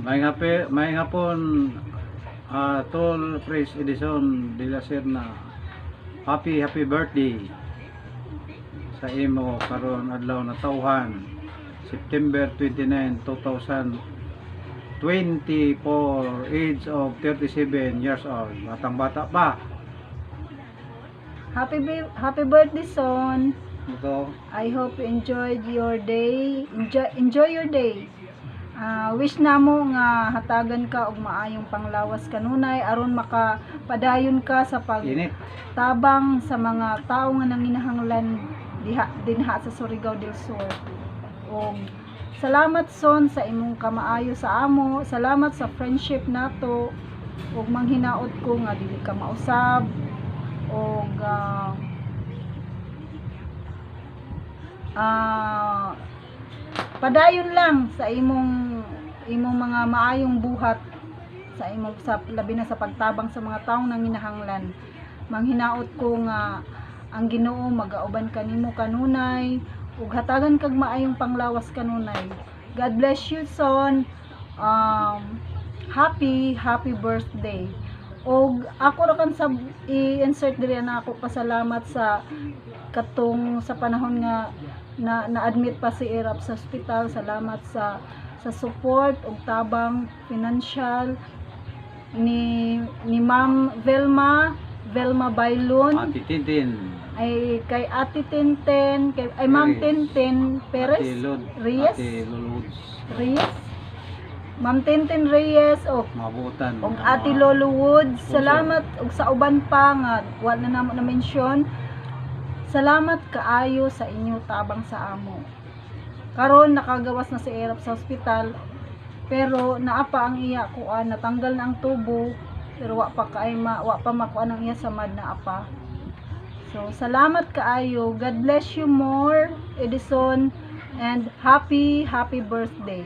may hapon Tol Pres Edison de la Serna. Happy birthday sa imo karon adlaw na tawhan September 29, 2024, age of 37 years old. Batang bata pa. Happy birthday, son. Ito. I hope you enjoyed your day. Enjoy your day. Wish namo nga hatagan ka og maayong panglawas kanunay aron makapadayon ka sa pagtabang sa mga tawo nga nanginahanglan dinha sa Surigao del Sur. Og salamat son sa imong kamaayo sa amo. Salamat sa friendship nato. Og manghinaot ko nga dili ka mausab og padayon lang sa imong mga maayong buhat sa imong labi na sa pagtabang sa mga taong nanginahanglan. Manghinaot ko nga ang Ginoo magauban kanimo kanunay ug hatagan kag maayong panglawas kanunay. God bless you, son. Happy birthday. Og ako ra kan sa i-insert diri na ako pasalamat sa katong sa panahon nga na-admit pa si Irap sa ospital. Salamat sa support ug tabang financial ni Ma'am Velma Bailon, Ate Tintin, ay kay Ate Tintin, kay Ma'am Tintin Perez, Reyes, Ma'am Tintin Reyes og mabutan og Ate Lolo Woods. Salamat og sa uban pa nga wala na namo na mention. Salamat kaayo sa inyo tabang sa amo. Karon nakagawas na si Erap sa ospital, pero naapa ang iya kuan, natanggal na ang tubo, pero wa pa makuan ang iya samad na apa. So salamat kaayo. God bless you more, Edison, and happy birthday.